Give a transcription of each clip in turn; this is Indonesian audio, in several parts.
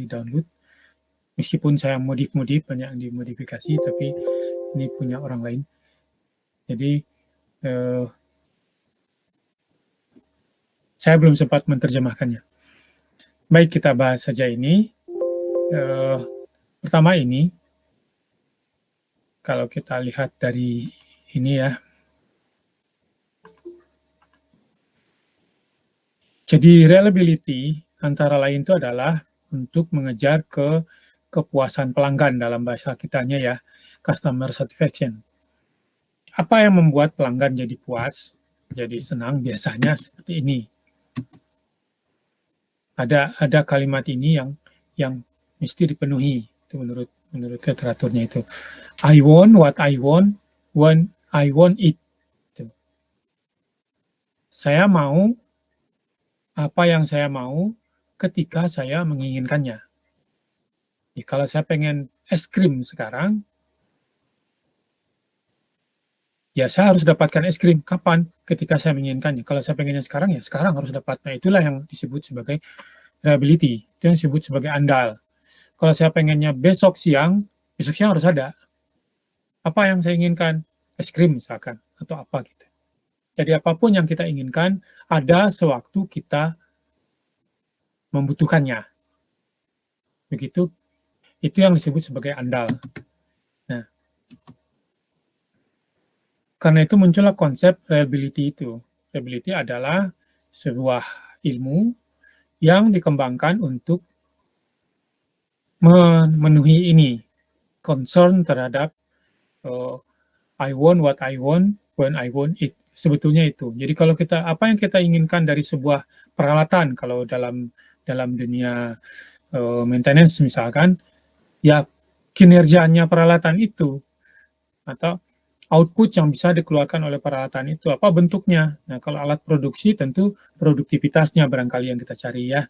di-download. Meskipun saya modif-modif, banyak yang dimodifikasi, tapi ini punya orang lain. Jadi saya belum sempat menerjemahkannya. Baik, kita bahas saja ini. Pertama ini, kalau kita lihat dari ini ya. Jadi reliability antara lain itu adalah untuk mengejar kepuasan pelanggan dalam bahasa kitanya ya, customer satisfaction. Apa yang membuat pelanggan jadi puas, jadi senang? Biasanya seperti ini. Ada kalimat ini yang mesti dipenuhi, itu menurut literaturnya itu. I want what I want when I want it. Itu. Saya mau apa yang saya mau ketika saya menginginkannya. Jadi, kalau saya pengen es krim sekarang, ya saya harus dapatkan es krim. Kapan? Ketika saya menginginkannya. Kalau saya pengennya sekarang, ya sekarang harus dapat. Nah, itulah yang disebut sebagai reliability. Itu yang disebut sebagai andal. Kalau saya pengennya besok siang harus ada. Apa yang saya inginkan? Es krim misalkan, atau apa gitu. Jadi apapun yang kita inginkan, ada sewaktu kita membutuhkannya. Begitu, itu yang disebut sebagai andal. Nah, karena itu muncullah konsep reliability itu. Reliability adalah sebuah ilmu yang dikembangkan untuk memenuhi ini, concern terhadap I want what I want when I want it. Sebetulnya itu. Jadi kalau apa yang kita inginkan dari sebuah peralatan, kalau dalam dunia maintenance misalkan, ya kinerjanya peralatan itu atau output yang bisa dikeluarkan oleh peralatan itu, apa bentuknya. Nah, kalau alat produksi tentu produktivitasnya barangkali yang kita cari ya.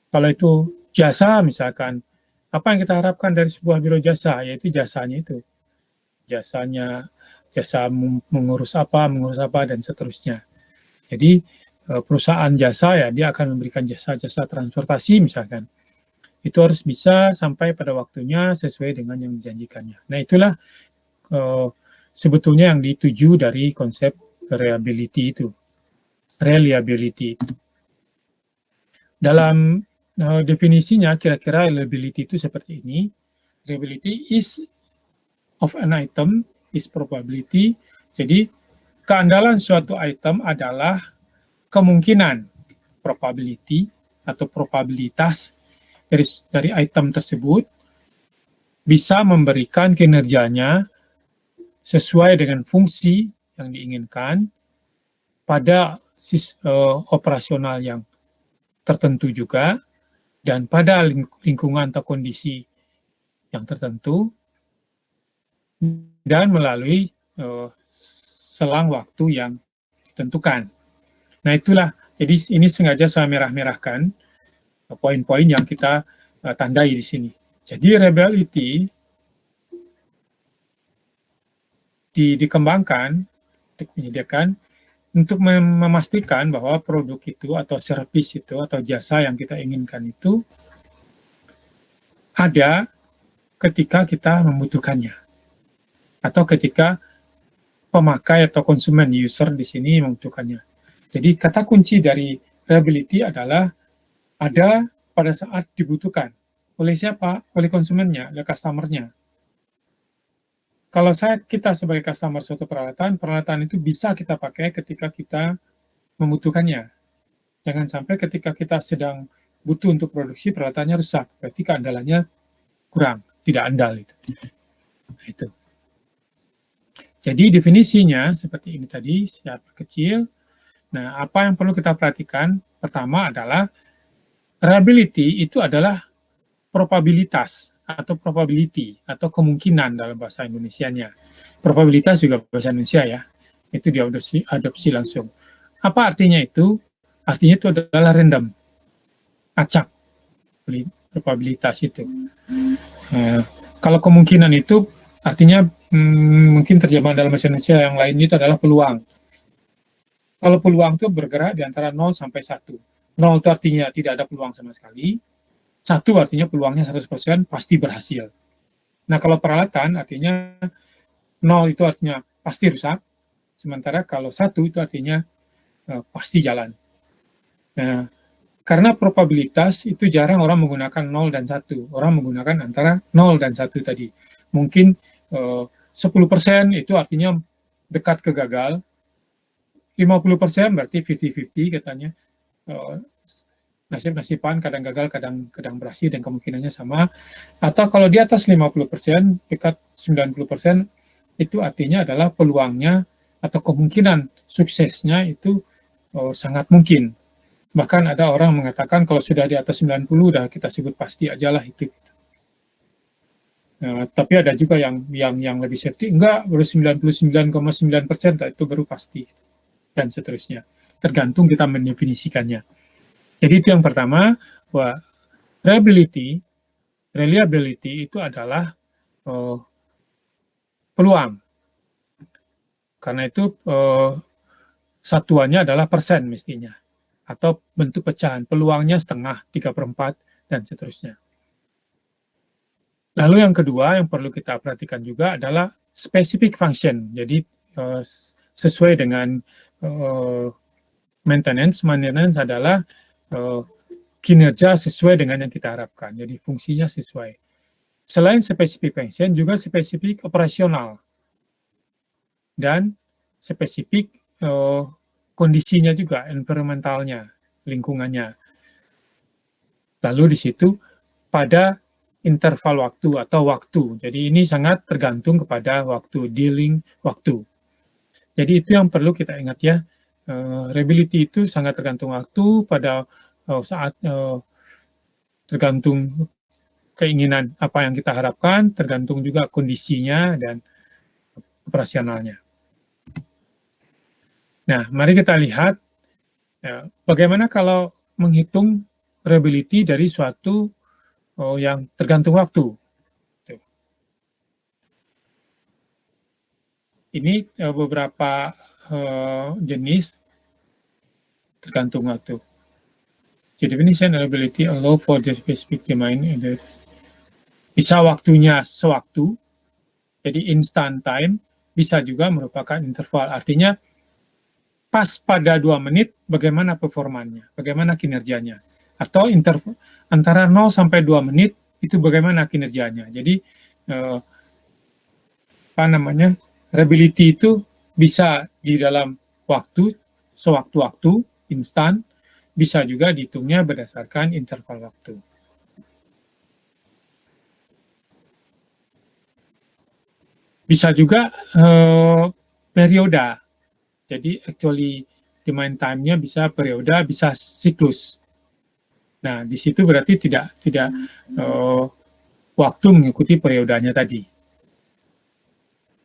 Kalau itu jasa misalkan, apa yang kita harapkan dari sebuah biro jasa, yaitu jasanya itu. Jasa mengurus apa, dan seterusnya. Jadi perusahaan jasa ya, dia akan memberikan jasa-jasa transportasi misalkan. Itu harus bisa sampai pada waktunya sesuai dengan yang dijanjikannya. Nah, itulah sebetulnya yang dituju dari konsep reliability itu. Dalam definisinya, kira-kira reliability itu seperti ini. Reliability is of an item is probability. Jadi, keandalan suatu item adalah kemungkinan, probability atau probabilitas dari item tersebut bisa memberikan kinerjanya sesuai dengan fungsi yang diinginkan pada operasional yang tertentu juga, dan pada lingkungan atau kondisi yang tertentu, dan melalui selang waktu yang ditentukan. Nah, itulah, jadi ini sengaja saya merah-merahkan poin-poin yang kita tandai di sini. Jadi reliability dikembangkan untuk menyediakan, untuk memastikan bahwa produk itu atau servis itu atau jasa yang kita inginkan itu ada ketika kita membutuhkannya, atau ketika pemakai atau konsumen, user di sini membutuhkannya. Jadi kata kunci dari reliability adalah ada pada saat dibutuhkan. Oleh siapa? Oleh konsumennya, oleh customer-nya. Kalau kita sebagai customer suatu peralatan itu bisa kita pakai ketika kita membutuhkannya. Jangan sampai ketika kita sedang butuh untuk produksi, peralatannya rusak. Berarti keandalannya kurang, tidak andal itu. Nah, itu. Jadi definisinya seperti ini tadi, secara kecil. Nah, apa yang perlu kita perhatikan? Pertama adalah reliability itu adalah probabilitas atau probability atau kemungkinan dalam bahasa Indonesianya. Probabilitas juga bahasa Indonesia ya. Itu diadopsi langsung. Apa artinya itu? Artinya itu adalah random. Acak. Probabilitas itu. Kalau kemungkinan itu artinya mungkin terjemahan dalam bahasa Indonesia yang lain itu adalah peluang. Kalau peluang itu bergerak di antara 0 sampai 1. 0 itu artinya tidak ada peluang sama sekali. 1 artinya peluangnya 100% pasti berhasil. Nah, kalau peralatan artinya 0 itu artinya pasti rusak, sementara kalau 1 itu artinya pasti jalan. Nah, karena probabilitas itu jarang orang menggunakan 0 dan 1. Orang menggunakan antara 0 dan 1 tadi. Mungkin 10% itu artinya dekat ke gagal, 50% berarti 50-50 katanya. Nasib-nasiban, kadang gagal, kadang berhasil, dan kemungkinannya sama. Atau kalau di atas 50%, dekat 90%, itu artinya adalah peluangnya atau kemungkinan suksesnya itu sangat mungkin. Bahkan ada orang mengatakan kalau sudah di atas 90, udah kita sebut pasti aja lah itu. Tapi ada juga yang lebih safety, enggak, baru 99,9% itu baru pasti, dan seterusnya. Tergantung kita mendefinisikannya. Jadi itu yang pertama, bahwa reliability itu adalah peluang. Karena itu satuannya adalah persen mestinya, atau bentuk pecahan, peluangnya setengah, 3/4, dan seterusnya. Lalu yang kedua yang perlu kita perhatikan juga adalah specific function. Jadi sesuai dengan maintenance adalah kinerja sesuai dengan yang kita harapkan. Jadi fungsinya sesuai. Selain specific function, juga spesifik operasional dan spesifik kondisinya juga, environmentalnya, lingkungannya. Lalu di situ pada interval waktu atau waktu. Jadi ini sangat tergantung kepada waktu, dealing waktu. Jadi itu yang perlu kita ingat ya. Reliability itu sangat tergantung waktu, pada saat tergantung keinginan apa yang kita harapkan, tergantung juga kondisinya dan operasionalnya. Nah, mari kita lihat bagaimana kalau menghitung reliability dari suatu yang tergantung waktu. Ini beberapa jenis tergantung waktu. The definition reliability allow for the specific domain. Bisa waktunya sewaktu, jadi instant time, bisa juga merupakan interval. Artinya pas pada 2 menit bagaimana performanya, bagaimana kinerjanya. Atau antara 0 sampai 2 menit itu bagaimana kinerjanya. Jadi reliability itu bisa di dalam waktu, sewaktu-waktu, instan, bisa juga dihitungnya berdasarkan interval waktu. Bisa juga perioda. Jadi actually demand time-nya bisa perioda, bisa siklus. Nah, di situ berarti tidak waktu mengikuti periodanya tadi.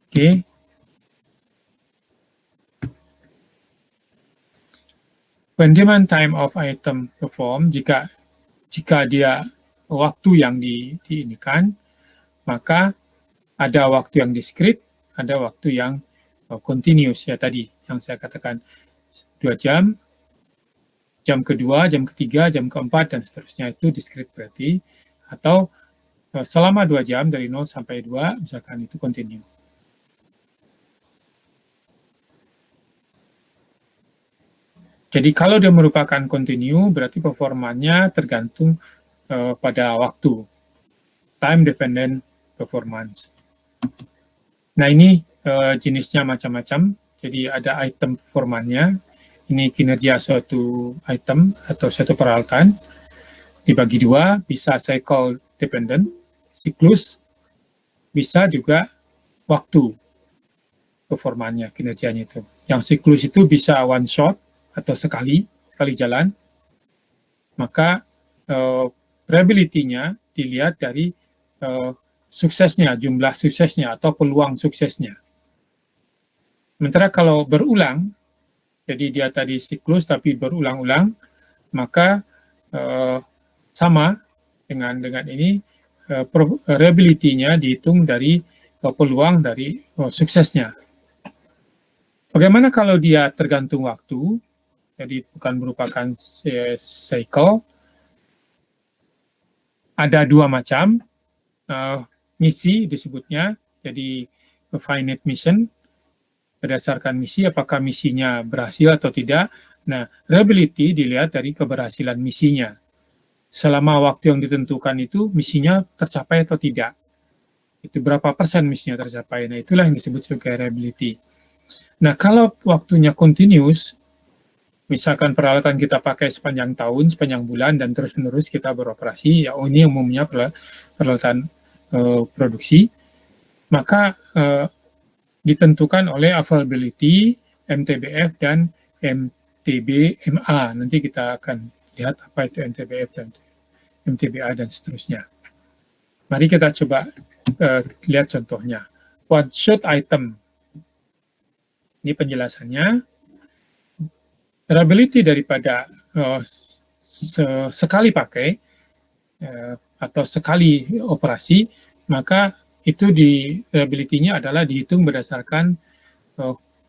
Oke. When demand time of item perform, jika dia waktu yang diinikan, maka ada waktu yang diskrit, ada waktu yang continuous ya tadi, yang saya katakan 2 jam, jam kedua, jam ketiga, jam keempat, dan seterusnya itu diskrit berarti, atau selama 2 jam dari 0 sampai 2, misalkan itu continue. Jadi kalau dia merupakan continue, berarti performanya tergantung pada waktu, time dependent performance. Nah ini jenisnya macam-macam, jadi ada item performanya, ini kinerja suatu item atau suatu peralatan, dibagi 2, bisa cycle dependent, siklus, bisa juga waktu performanya, kinerjanya itu. Yang siklus itu bisa one shot, atau sekali jalan, maka reliability-nya dilihat dari suksesnya, jumlah suksesnya, atau peluang suksesnya. Sementara kalau berulang, jadi dia tadi siklus tapi berulang-ulang, maka sama dengan ini, reliability-nya dihitung dari peluang dari suksesnya. Bagaimana kalau dia tergantung waktu, jadi bukan merupakan cycle, ada dua macam misi disebutnya, jadi finite mission, berdasarkan misi, apakah misinya berhasil atau tidak. Nah, reliability dilihat dari keberhasilan misinya. Selama waktu yang ditentukan itu, misinya tercapai atau tidak. Itu berapa persen misinya tercapai. Nah, itulah yang disebut sebagai reliability. Nah, kalau waktunya continuous, misalkan peralatan kita pakai sepanjang tahun, sepanjang bulan, dan terus-menerus kita beroperasi, ya ini umumnya peralatan produksi, maka ditentukan oleh availability, MTBF, dan MTBMA. Nanti kita akan lihat apa itu MTBF dan MTBA dan seterusnya. Mari kita coba lihat contohnya. One shot item. Ini penjelasannya. Reliability daripada sekali pakai atau sekali operasi, maka itu reliability-nya adalah dihitung berdasarkan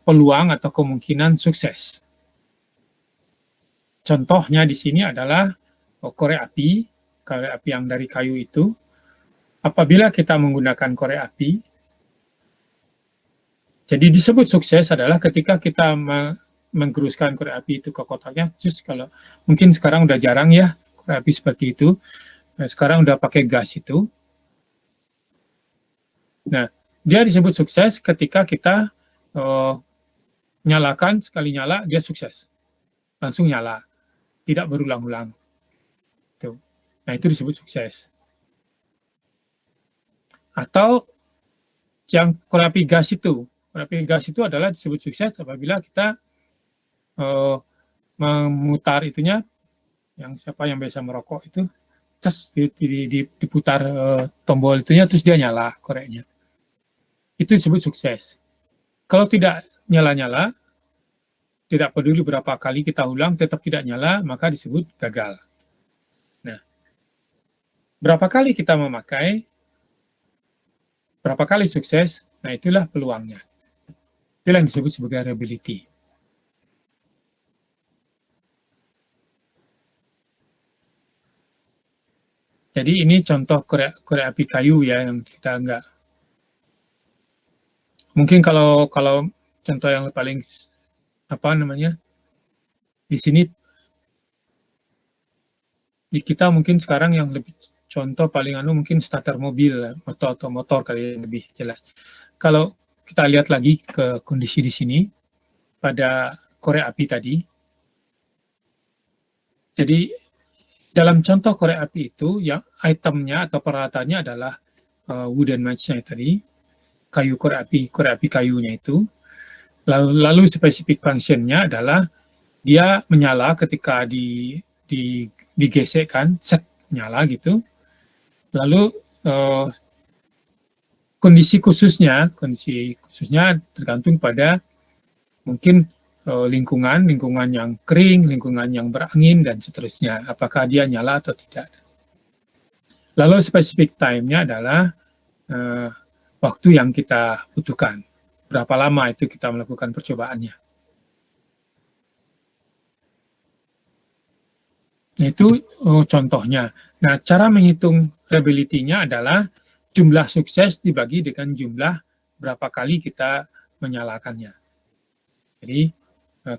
peluang atau kemungkinan sukses. Contohnya di sini adalah korek api yang dari kayu itu. Apabila kita menggunakan korek api, jadi disebut sukses adalah ketika kita menggeruskan korek api itu ke kotaknya. Just kalau mungkin sekarang udah jarang ya korek api seperti itu. Nah, sekarang udah pakai gas itu. Nah, dia disebut sukses ketika kita nyalakan, sekali nyala dia sukses, langsung nyala, tidak berulang-ulang. Nah, itu disebut sukses. Atau yang korek api gas itu, korek api gas itu adalah disebut sukses apabila kita memutar itunya, yang siapa yang biasa merokok itu, terus diputar tombol itunya, terus dia nyala koreknya. Itu disebut sukses. Kalau tidak nyala-nyala, tidak peduli berapa kali kita ulang, tetap tidak nyala, maka disebut gagal. Nah, berapa kali kita memakai, berapa kali sukses, nah itulah peluangnya. Itulah yang disebut sebagai reliability. Jadi ini contoh korek api kayu ya, yang kita enggak. Mungkin kalau contoh yang paling apa namanya di sini di kita mungkin sekarang yang lebih contoh paling mungkin starter mobil atau motor kali yang lebih jelas. Kalau kita lihat lagi ke kondisi di sini pada korek api tadi. Jadi dalam contoh korek api itu, yang itemnya atau peralatannya adalah wooden match-nya tadi, korek api kayunya itu. Lalu spesifik function-nya adalah dia menyala ketika digesekkan, set nyala gitu. Lalu kondisi khususnya tergantung pada mungkin lingkungan yang kering, lingkungan yang berangin, dan seterusnya. Apakah dia nyala atau tidak. Lalu spesifik time-nya adalah waktu yang kita butuhkan. Berapa lama itu kita melakukan percobaannya. Nah, itu contohnya. Nah, cara menghitung reliability-nya adalah jumlah sukses dibagi dengan jumlah berapa kali kita menyalakannya. Jadi,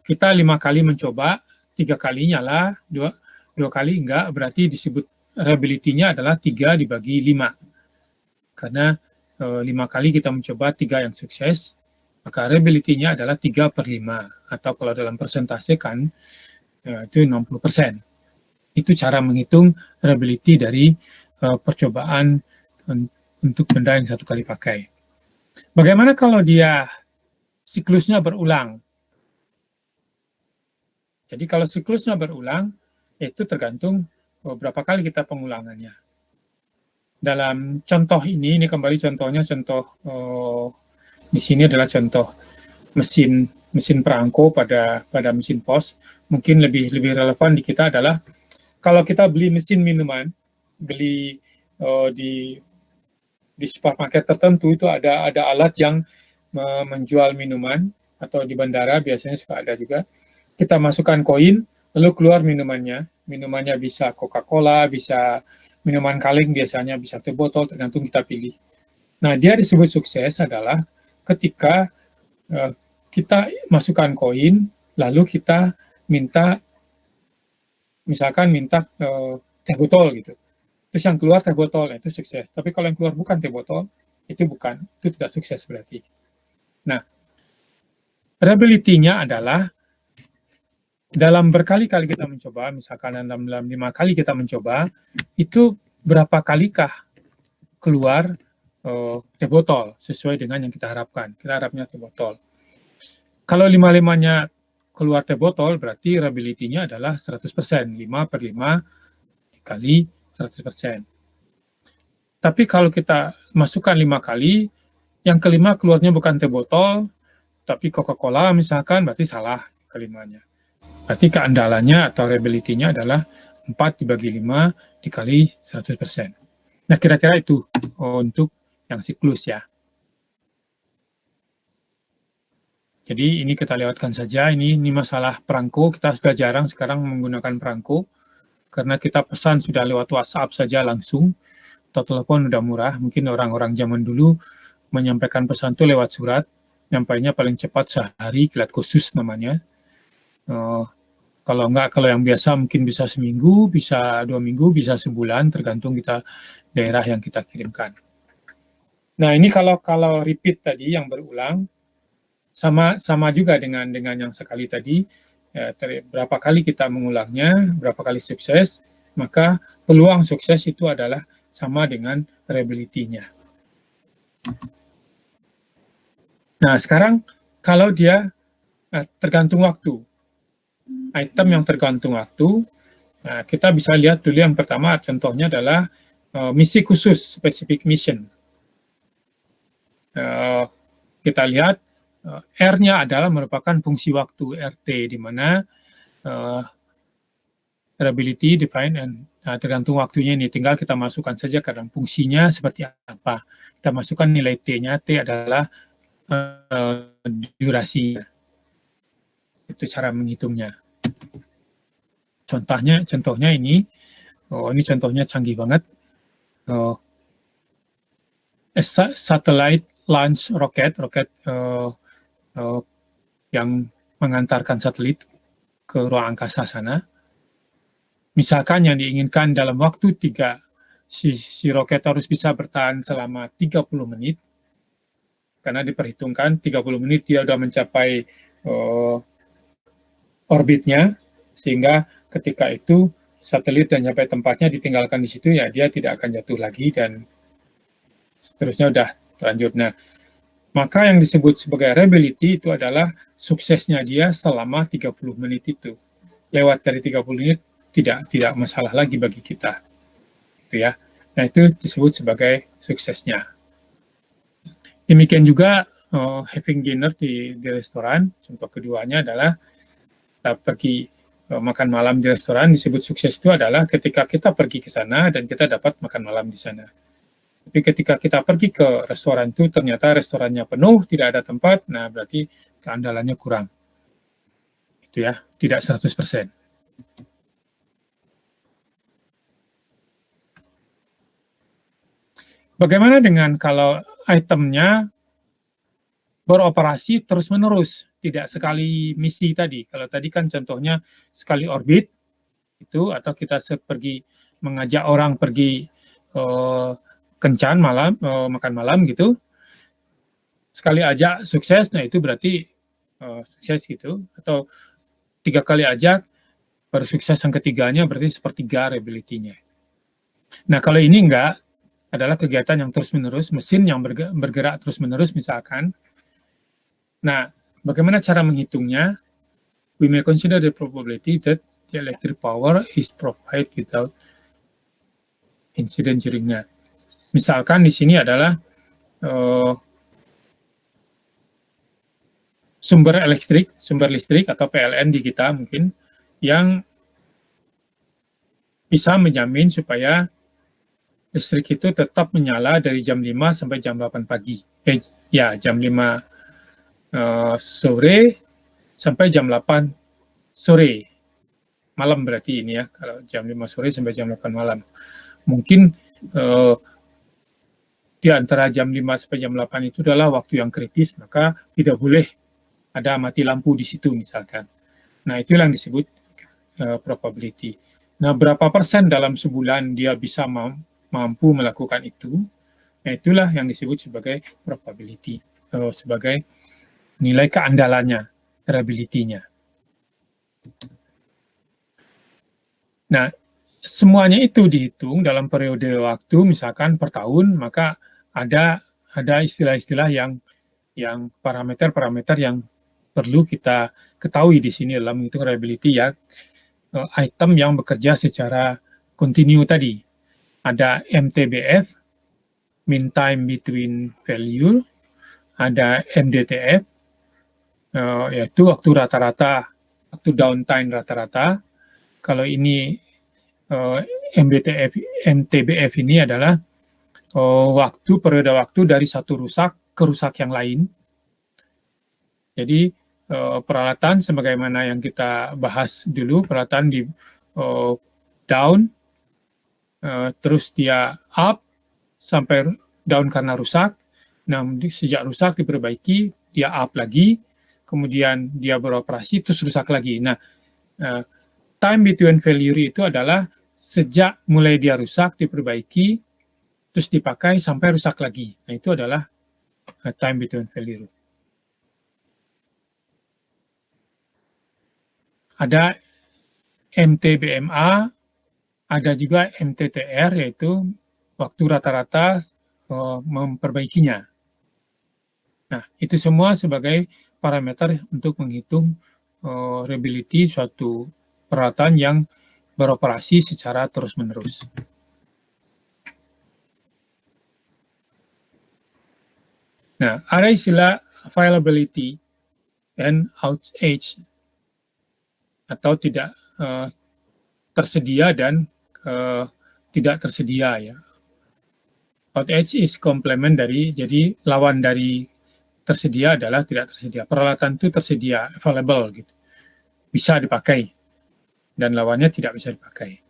kita 5 kali mencoba, 3 kali nyala, 2 kali enggak, berarti disebut reliability-nya adalah 3 dibagi 5. Karena 5 kali kita mencoba, 3 yang sukses, maka reliability-nya adalah 3/5. Atau kalau dalam persentase kan, itu 60%. Itu cara menghitung reliability dari percobaan untuk benda yang 1 kali pakai. Bagaimana kalau dia siklusnya berulang? Jadi kalau siklusnya berulang, itu tergantung berapa kali kita pengulangannya. Dalam contoh ini kembali contohnya, di sini adalah contoh mesin perangko pada mesin pos. Mungkin lebih relevan di kita adalah kalau kita beli mesin minuman, beli di supermarket tertentu itu ada alat yang menjual minuman, atau di bandara biasanya suka ada juga. Kita masukkan koin, lalu keluar minumannya. Minumannya bisa Coca-Cola, bisa minuman kaleng biasanya bisa satu botol, tergantung kita pilih. Nah, dia disebut sukses adalah ketika kita masukkan koin, lalu kita minta, misalkan minta teh botol gitu. Terus yang keluar teh botol, itu sukses. Tapi kalau yang keluar bukan teh botol, itu bukan, itu tidak sukses berarti. Nah, reliability-nya adalah dalam berkali-kali kita mencoba, misalkan dalam 5 kali kita mencoba, itu berapa kalikah keluar teh botol sesuai dengan yang kita harapkan. Kita harapnya teh botol. Kalau 5-5-nya keluar teh botol, berarti reliability-nya adalah 100%. 5/5 kali 100%. Tapi kalau kita masukkan 5 kali, yang kelima keluarnya bukan teh botol, tapi Coca-Cola misalkan, berarti salah kelimanya. Berarti keandalannya atau reliability-nya adalah 4 dibagi 5 dikali 100%. Nah, kira-kira itu untuk yang siklus ya. Jadi ini kita lewatkan saja, ini masalah perangko, kita sudah jarang sekarang menggunakan perangko, karena kita pesan sudah lewat WhatsApp saja langsung, atau telepon udah murah, mungkin orang-orang zaman dulu menyampaikan pesan itu lewat surat, nyampainya paling cepat sehari, kilat khusus namanya. Kalau enggak, kalau yang biasa mungkin bisa seminggu, bisa 2 minggu, bisa sebulan, tergantung kita daerah yang kita kirimkan. Nah, ini kalau repeat tadi yang berulang, sama juga dengan yang sekali tadi, berapa kali kita mengulangnya, berapa kali sukses, maka peluang sukses itu adalah sama dengan reliability-nya. Nah, sekarang kalau dia tergantung waktu, item yang tergantung waktu, nah, kita bisa lihat dulu yang pertama, contohnya adalah misi khusus, specific mission. Kita lihat R-nya adalah merupakan fungsi waktu RT, di mana reliability, define, and tergantung waktunya ini. Tinggal kita masukkan saja kadang fungsinya seperti apa. Kita masukkan nilai T-nya, T adalah durasi. Itu cara menghitungnya. Contohnya ini, ini contohnya canggih banget. Satellite launch rocket yang mengantarkan satelit ke ruang angkasa sana. Misalkan yang diinginkan dalam waktu 3, si roket harus bisa bertahan selama 30 menit, karena diperhitungkan 30 menit dia sudah mencapai orbitnya, sehingga ketika itu satelit dan sampai tempatnya ditinggalkan di situ, ya dia tidak akan jatuh lagi, dan seterusnya sudah terlanjut. Nah, maka yang disebut sebagai reliability itu adalah suksesnya dia selama 30 menit itu. Lewat dari 30 menit tidak masalah lagi bagi kita. Gitu ya. Nah, itu disebut sebagai suksesnya. Demikian juga having dinner di restoran. Contoh keduanya adalah kita pergi makan malam di restoran. Disebut sukses itu adalah ketika kita pergi ke sana dan kita dapat makan malam di sana. Tapi ketika kita pergi ke restoran itu, ternyata restorannya penuh, tidak ada tempat, nah berarti keandalannya kurang. Itu ya, tidak 100%. Bagaimana dengan kalau itemnya beroperasi terus-menerus, tidak sekali misi tadi. Kalau tadi kan contohnya sekali orbit, itu, atau kita pergi mengajak orang pergi kencan malam, makan malam gitu, sekali ajak sukses, nah itu berarti sukses gitu. Atau 3 kali ajak baru sukses yang ketiganya, berarti sepertiga reliability-nya. Nah, kalau ini enggak, adalah kegiatan yang terus-menerus, mesin yang bergerak terus-menerus misalkan. Nah, bagaimana cara menghitungnya? We may consider the probability that the electric power is provided without incident during that. Misalkan di sini adalah sumber listrik atau PLN di kita mungkin, yang bisa menjamin supaya listrik itu tetap menyala dari jam 5 sampai jam 8 pagi. Jam 5 sore sampai jam 8 sore. Malam berarti ini ya, kalau jam 5 sore sampai jam 8 malam. mungkin di antara jam 5 sampai jam 8 itu adalah waktu yang kritis, maka tidak boleh ada mati lampu di situ misalkan. Nah, itulah yang disebut probability. Nah, berapa persen dalam sebulan dia bisa mampu melakukan itu? Nah, itulah yang disebut sebagai probability, sebagai nilai keandalannya, reliability-nya. Nah, semuanya itu dihitung dalam periode waktu, misalkan per tahun, maka ada istilah-istilah yang parameter-parameter yang perlu kita ketahui di sini dalam menghitung reliability ya, item yang bekerja secara kontinu tadi. Ada MTBF, mean time between failure, ada MDTF, yaitu waktu rata-rata, waktu downtime rata-rata. Kalau ini MTBF ini adalah periode waktu dari satu rusak ke rusak yang lain. Jadi peralatan sebagaimana yang kita bahas dulu, peralatan di down, terus dia up sampai down karena rusak. Nah, sejak rusak diperbaiki, dia up lagi, kemudian dia beroperasi, terus rusak lagi. Nah, time between failure itu adalah sejak mulai dia rusak, diperbaiki, terus dipakai sampai rusak lagi. Nah, itu adalah time between failure. Ada MTBMA, ada juga MTTR, yaitu waktu rata-rata memperbaikinya. Nah, itu semua sebagai parameter untuk menghitung reliability suatu peralatan yang beroperasi secara terus-menerus. Nah, ada istilah availability dan outage, atau tidak tersedia dan tidak tersedia ya. Outage is complement dari, jadi lawan dari tersedia adalah tidak tersedia. Peralatan itu tersedia, available gitu, bisa dipakai, dan lawannya tidak bisa dipakai.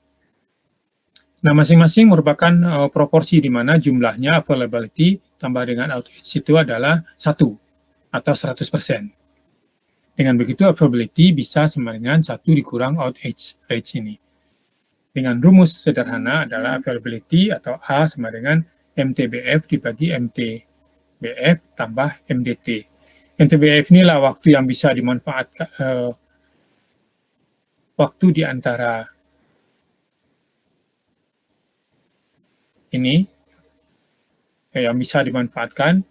Nah, masing-masing merupakan proporsi di mana jumlahnya availability tambah dengan outage itu adalah 1 atau 100%. Dengan begitu, availability bisa sama dengan 1 dikurang outage rate ini. Dengan rumus sederhana adalah availability atau A sama dengan MTBF dibagi MTBF tambah MDT. MTBF inilah waktu yang bisa dimanfaatkan, waktu di antara ini yang bisa dimanfaatkan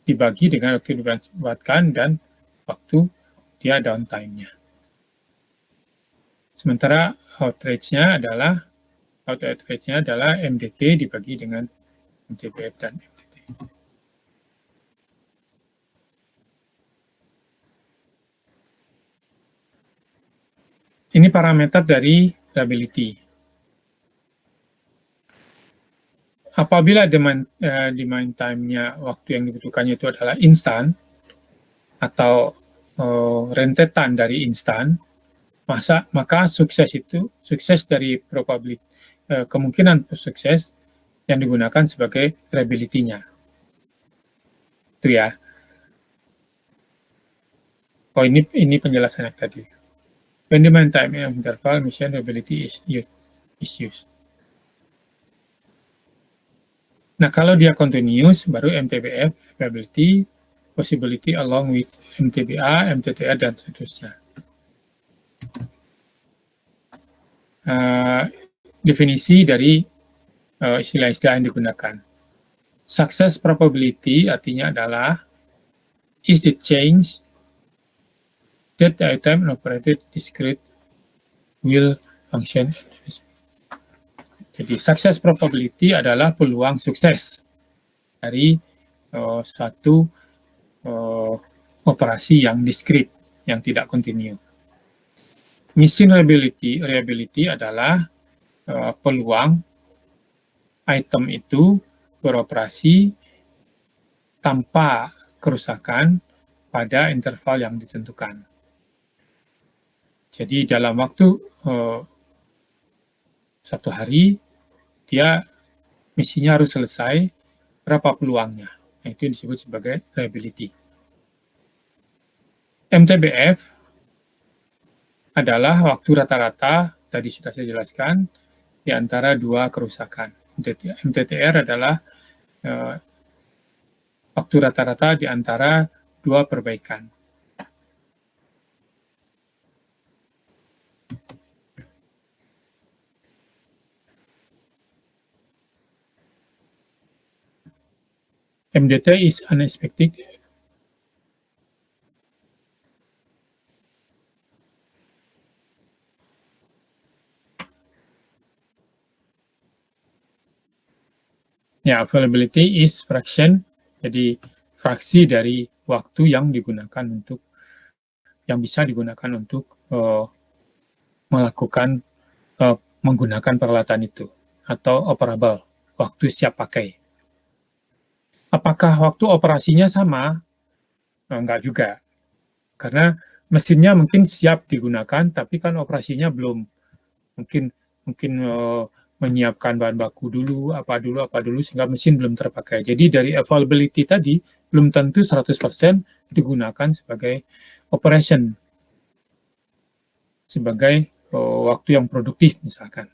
dibagi dengan waktu dimanfaatkan dan waktu dia downtime-nya. Sementara outage-nya adalah MDT dibagi dengan MTBF dan MDT. Ini parameter dari reliability. Apabila demand time-nya, waktu yang dibutuhkannya itu adalah instan atau rentetan dari instan, maka sukses dari probability, kemungkinan sukses yang digunakan sebagai reliability-nya. Itu ya. Oh, ini penjelasannya tadi. When demand time interval, mission reliability is used. Nah, kalau dia continuous, baru MTBF, reliability, possibility along with MTBA, MTTR, dan seterusnya. Definisi dari istilah-istilah yang digunakan. Success probability artinya adalah is the change that the item operated discrete will function. Jadi success probability adalah peluang sukses dari satu operasi yang diskrit, yang tidak kontinu. Missing reliability adalah peluang item itu beroperasi tanpa kerusakan pada interval yang ditentukan. Jadi dalam waktu 1 hari dia misinya harus selesai, berapa peluangnya. Nah, itu disebut sebagai reliability. MTBF adalah waktu rata-rata, tadi sudah saya jelaskan, di antara dua kerusakan. MTTR adalah waktu rata-rata di antara dua perbaikan. MDT is unexpected. Ya, availability is fraction, jadi fraksi dari waktu yang digunakan untuk, yang bisa digunakan untuk melakukan, menggunakan peralatan itu, atau operable, waktu siap pakai. Apakah waktu operasinya sama? Enggak juga, karena mesinnya mungkin siap digunakan, tapi kan operasinya belum. Mungkin menyiapkan bahan baku dulu, apa dulu, sehingga mesin belum terpakai. Jadi dari availability tadi, belum tentu 100% digunakan sebagai operation, sebagai waktu yang produktif misalkan.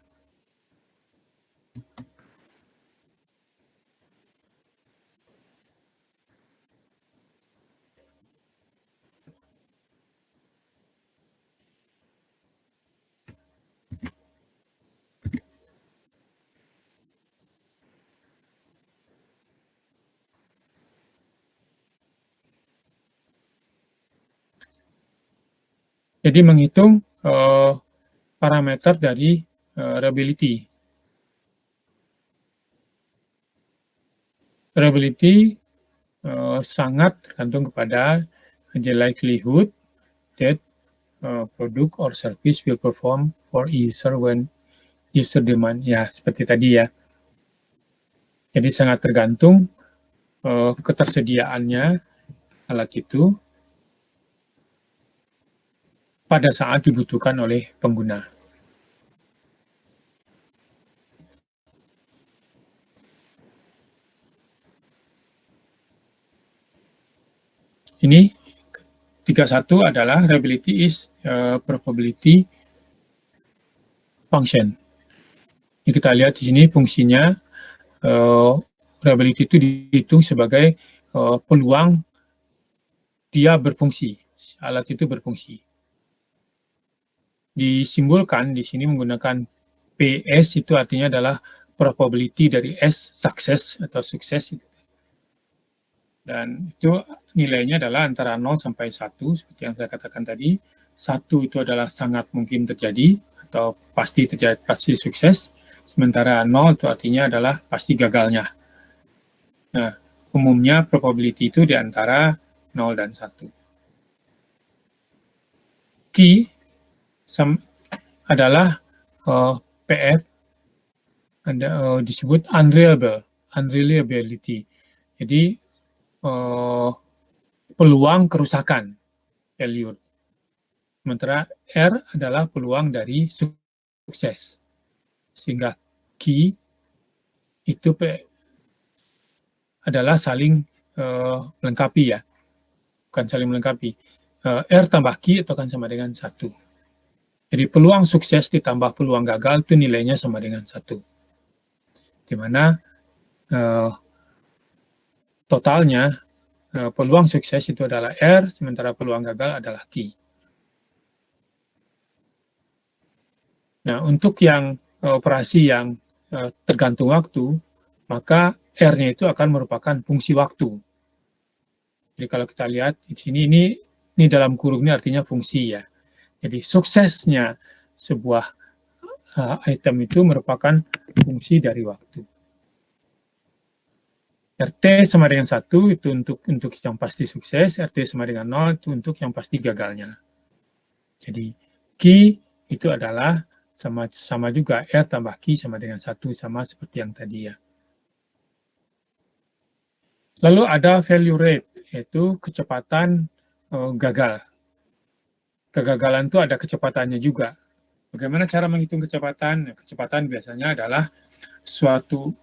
Jadi menghitung parameter dari reliability. Reliability sangat tergantung kepada the likelihood that product or service will perform for user when user demand. Ya, seperti tadi ya. Jadi sangat tergantung ketersediaannya alat itu pada saat dibutuhkan oleh pengguna. Ini 31 adalah reliability is probability function. Ini kita lihat di sini fungsinya, reliability itu dihitung sebagai peluang dia berfungsi, alat itu berfungsi. Disimbolkan di sini menggunakan PS, itu artinya adalah probability dari S, success atau sukses. Dan itu nilainya adalah antara 0 sampai 1, seperti yang saya katakan tadi. 1 itu adalah sangat mungkin terjadi, atau pasti terjadi, pasti sukses. Sementara 0 itu artinya adalah pasti gagalnya. Nah, umumnya probability itu di antara 0 dan 1. Key adalah PF, disebut unreliability. Jadi peluang kerusakan, failure. Sementara R adalah peluang dari sukses. Sehingga key itu adalah saling melengkapi ya. Bukan saling melengkapi. R tambah key itu akan sama dengan 1. Jadi peluang sukses ditambah peluang gagal itu nilainya sama dengan 1. Di mana totalnya peluang sukses itu adalah R, sementara peluang gagal adalah key. Nah, untuk yang operasi yang tergantung waktu, maka R-nya itu akan merupakan fungsi waktu. Jadi kalau kita lihat di sini, ini dalam kurung ini artinya fungsi ya. Jadi suksesnya sebuah item itu merupakan fungsi dari waktu. RT sama dengan 1 itu untuk yang pasti sukses, RT sama dengan 0 itu untuk yang pasti gagalnya. Jadi key itu adalah sama juga R tambah key sama dengan 1, sama seperti yang tadi ya. Lalu ada failure rate, yaitu kecepatan gagal. Kegagalan itu ada kecepatannya juga. Bagaimana cara menghitung kecepatan? Kecepatan biasanya adalah suatu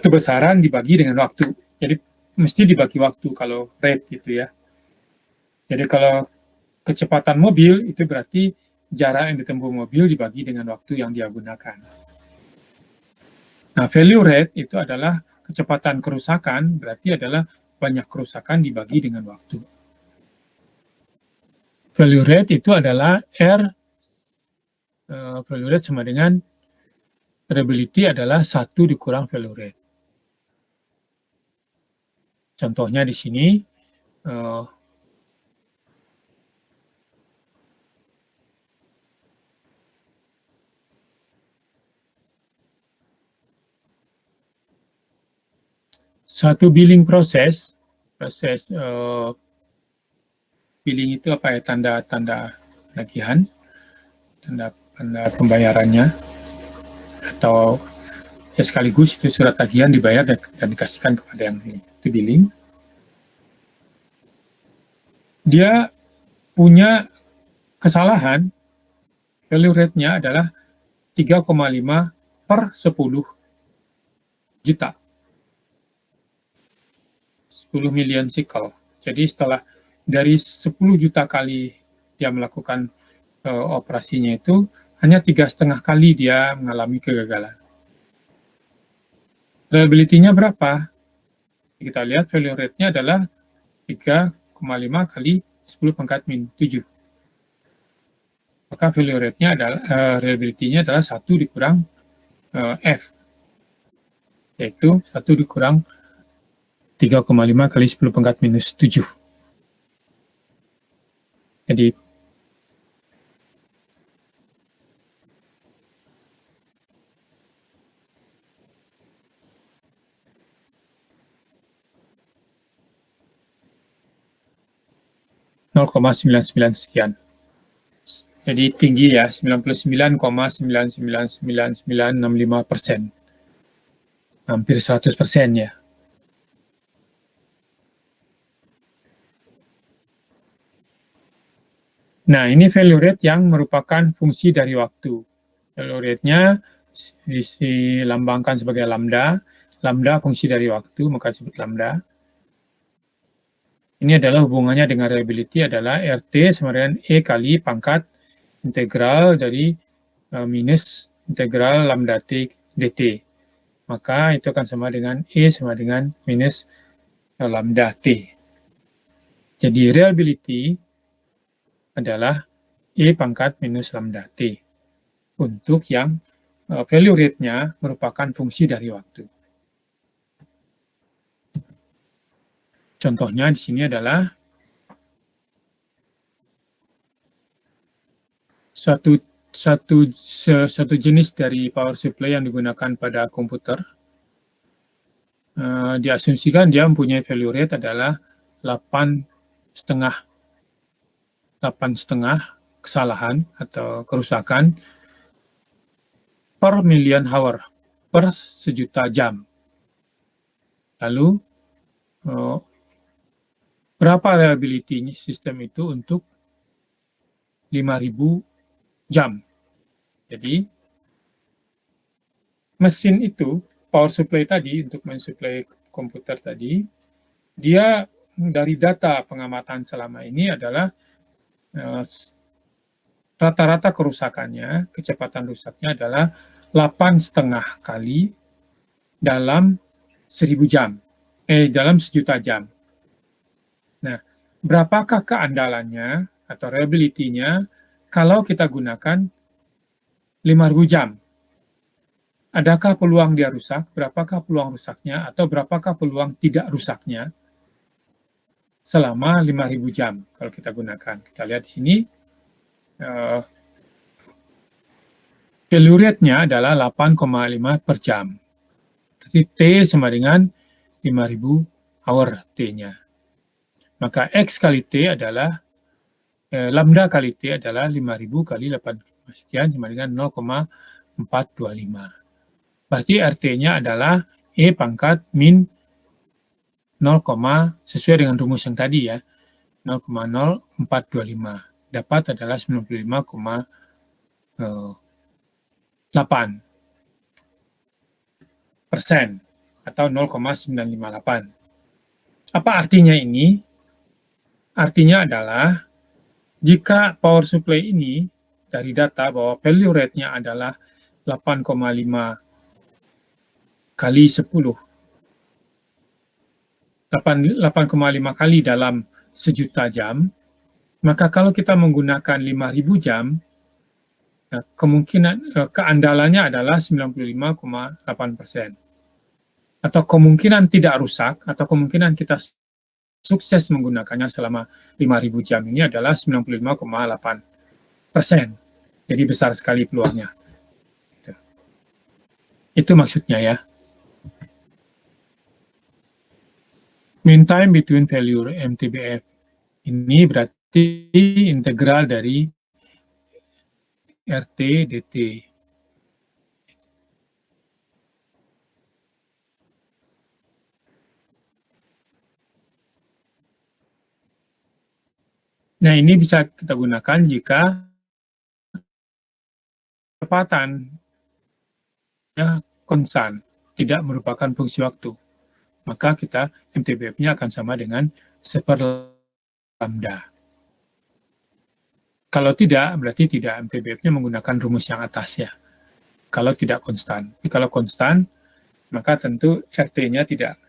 besaran dibagi dengan waktu. Jadi mesti dibagi waktu kalau rate gitu ya. Jadi kalau kecepatan mobil itu berarti jarak yang ditempuh mobil dibagi dengan waktu yang dia gunakan. Nah, value rate itu adalah kecepatan kerusakan, berarti adalah banyak kerusakan dibagi dengan waktu. Value rate itu adalah value rate sama dengan reliability adalah 1 dikurang value rate. Contohnya di sini, satu billing proses billing itu apa ya, tanda tagihan, tanda pembayarannya, atau ya sekaligus itu surat tagihan dibayar dan dikasihkan kepada yang itu billing. Dia punya kesalahan, value rate-nya adalah 3,5 per 10 juta. 10 million cycle. Jadi setelah dari 10 juta kali dia melakukan operasinya itu, hanya 3,5 kali dia mengalami kegagalan. Reliability-nya berapa? Kita lihat value rate-nya adalah 3,5 kali 10 pangkat min 7. Maka value rate-nya adalah, reliability-nya adalah 1 dikurang F, yaitu 1 dikurang 3,5 kali 10 pangkat minus 7. Jadi, sekian. Jadi tinggi ya, 99,99965%. Hampir 100% ya. Nah, ini value rate yang merupakan fungsi dari waktu. Value rate-nya dilambangkan sebagai lambda. Lambda fungsi dari waktu, maka disebut lambda. Ini adalah hubungannya dengan reliability adalah RT sama dengan E kali pangkat integral dari minus integral lambda T dt. Maka itu akan sama dengan E sama dengan minus lambda T. Jadi reliability adalah E pangkat minus lambda T untuk yang value rate-nya merupakan fungsi dari waktu. Contohnya di sini adalah satu jenis dari power supply yang digunakan pada komputer. Diasumsikan dia mempunyai value rate adalah 8,5 kesalahan atau kerusakan per million hour, per 1.000.000 jam. Lalu, berapa reliability sistem itu untuk 5.000 jam? Jadi, mesin itu, power supply tadi, untuk mensuplai komputer tadi, dia dari data pengamatan selama ini adalah rata-rata kerusakannya, kecepatan rusaknya adalah 8,5 kali dalam 1.000 jam, dalam 1.000.000 jam. Nah, berapakah keandalannya atau reliability-nya kalau kita gunakan 5.000 jam? Adakah peluang dia rusak? Berapakah peluang rusaknya? Atau berapakah peluang tidak rusaknya selama 5.000 jam kalau kita gunakan? Kita lihat di sini, value rate-nya adalah 8,5 per jam. Jadi T sama dengan 5.000 hour T-nya. Maka X kali T adalah, lambda kali T adalah 5.000 kali 8 sekian sama dengan 0,425. Berarti RT-nya adalah E pangkat min 0, sesuai dengan rumus yang tadi ya, 0,0425. dapat adalah 95,8% atau 0,958. Apa artinya ini? Artinya adalah jika power supply ini dari data bahwa value rate-nya adalah 8,5 kali 10, 8,5 kali dalam sejuta jam, maka kalau kita menggunakan 5.000 jam, kemungkinan keandalannya adalah 95,8%. Atau kemungkinan tidak rusak, atau kemungkinan kita sukses menggunakannya selama 5.000 jam ini adalah 95,8%. Jadi besar sekali peluangnya. Itu maksudnya ya. Mean time between failure MTBF ini berarti integral dari RT dt. Nah, ini bisa kita gunakan jika kecepatan konstan, tidak merupakan fungsi waktu. Maka kita MTBF-nya akan sama dengan 1/lambda. Kalau tidak, berarti tidak, MTBF-nya menggunakan rumus yang atas ya. Kalau tidak konstan. Tapi kalau konstan, maka tentu RT-nya tidak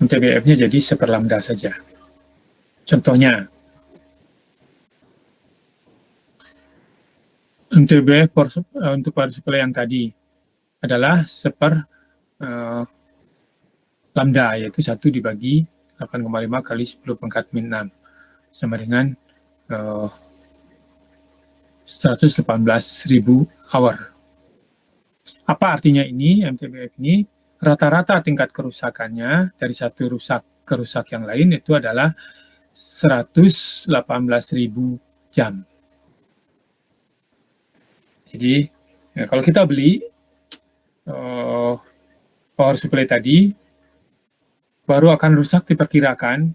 MTBF-nya jadi 1/lambda saja. Contohnya, MTBF untuk power supply yang tadi adalah 1/lambda, yaitu 1 dibagi 8,5 kali 10 pangkat min 6, sama dengan 118.000 hour. Apa artinya ini? MTBF ini rata-rata tingkat kerusakannya dari satu rusak ke rusak yang lain itu adalah 118.000 jam. Jadi ya, kalau kita beli power supply tadi, baru akan rusak diperkirakan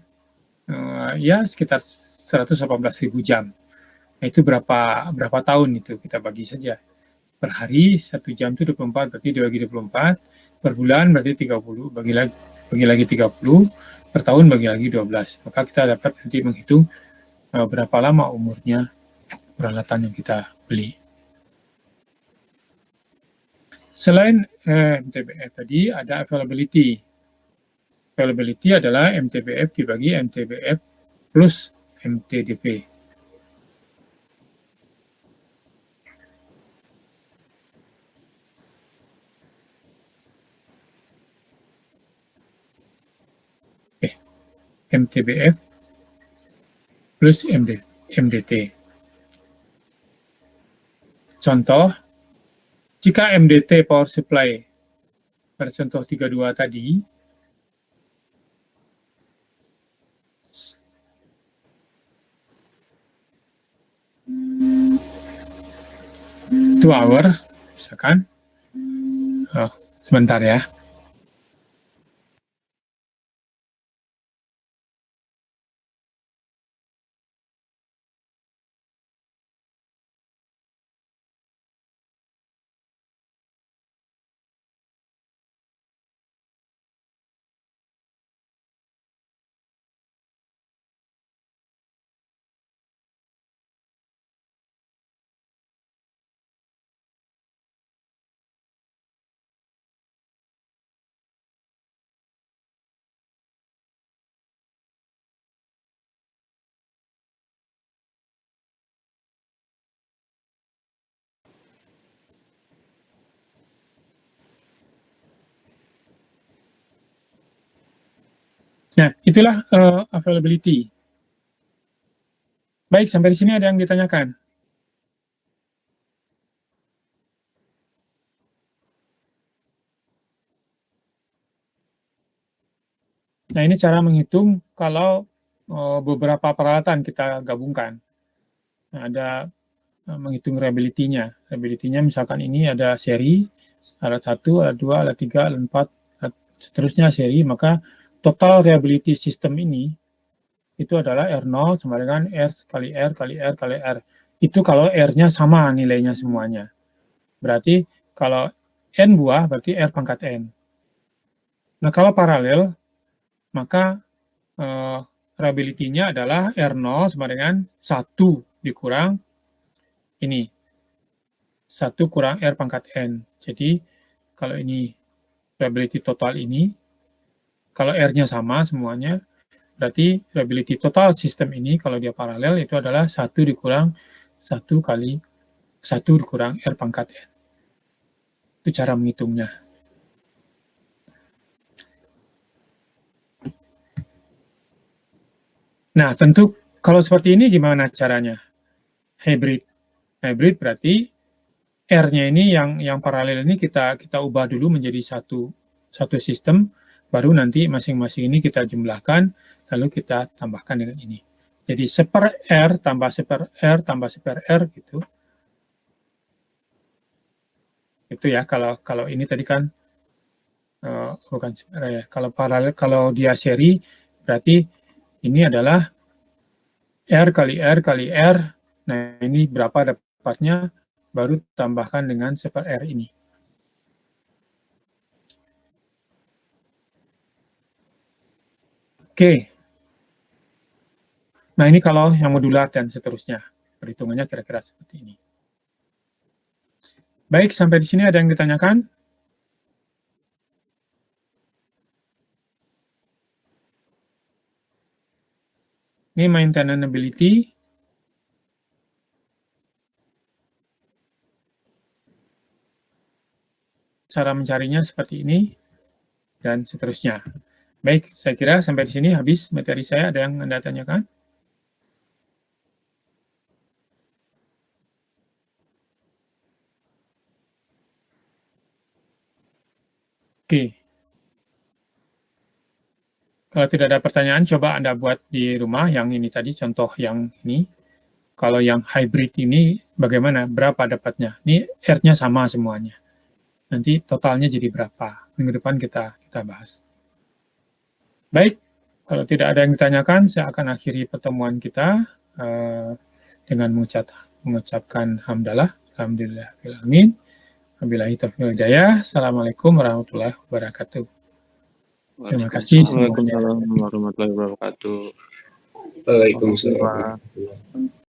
ya sekitar 118.000 jam. Nah, itu berapa tahun itu kita bagi saja. Per hari 1 jam itu 24, berarti dibagi 24, per bulan berarti 30, bagi lagi 30, per tahun bagi lagi 12. Maka kita dapat nanti menghitung berapa lama umurnya peralatan yang kita beli. Selain MTBF tadi ada availability. Availability adalah MTBF dibagi MTBF plus MTDP. MTBF plus MDT. Contoh, jika MDT power supply pada contoh 32 tadi, itu hour, misalkan, sebentar ya. Nah, itulah availability. Baik, sampai di sini ada yang ditanyakan? Nah, ini cara menghitung kalau beberapa peralatan kita gabungkan. Nah, ada menghitung reliability-nya. Reliability-nya misalkan ini ada seri, alat 1, alat 2, alat 3, alat 4, seterusnya seri, maka total reliability system ini itu adalah R0 sama dengan R kali R kali R kali R. Itu kalau R-nya sama nilainya semuanya. Berarti kalau N buah, berarti R pangkat N. Nah, kalau paralel, maka probability-nya adalah R0 sama dengan 1 dikurang ini. 1 kurang R pangkat N. Jadi, kalau ini probability total ini, kalau R-nya sama semuanya, berarti probability total sistem ini, kalau dia paralel, itu adalah 1 dikurang 1 kali 1 dikurang R pangkat N. Itu cara menghitungnya. Nah, tentu kalau seperti ini gimana caranya? Hybrid. Hybrid berarti R-nya ini yang paralel ini kita ubah dulu menjadi satu sistem, baru nanti masing-masing ini kita jumlahkan, lalu kita tambahkan dengan ini. Jadi seper R tambah seper R tambah seper R gitu. Itu ya, kalau ini tadi kan bukan seper ya. Kalau paralel, kalau dia seri berarti ini adalah R kali R kali R. Nah, ini berapa dapatnya, baru tambahkan dengan seper R ini. Oke. Nah, ini kalau yang modular dan seterusnya. Perhitungannya kira-kira seperti ini. Baik, sampai di sini ada yang ditanyakan? Ini maintainability. Cara mencarinya seperti ini, dan seterusnya. Baik, saya kira sampai di sini habis materi saya. Ada yang Anda tanyakan? Oke. Kalau tidak ada pertanyaan, coba Anda buat di rumah yang ini tadi, contoh yang ini. Kalau yang hybrid ini bagaimana? Berapa dapatnya? Ini R-nya sama semuanya. Nanti totalnya jadi berapa? Minggu depan kita bahas. Baik, kalau tidak ada yang ditanyakan, saya akan akhiri pertemuan kita dengan mengucapkan hamdalah. Alhamdulillahirrahmanirrahim. Wabillahi taufiq wal hidayah. Assalamualaikum warahmatullahi wabarakatuh. Terima kasih semuanya. Waalaikumsalam warahmatullahi wabarakatuh. Waalaikumsalam.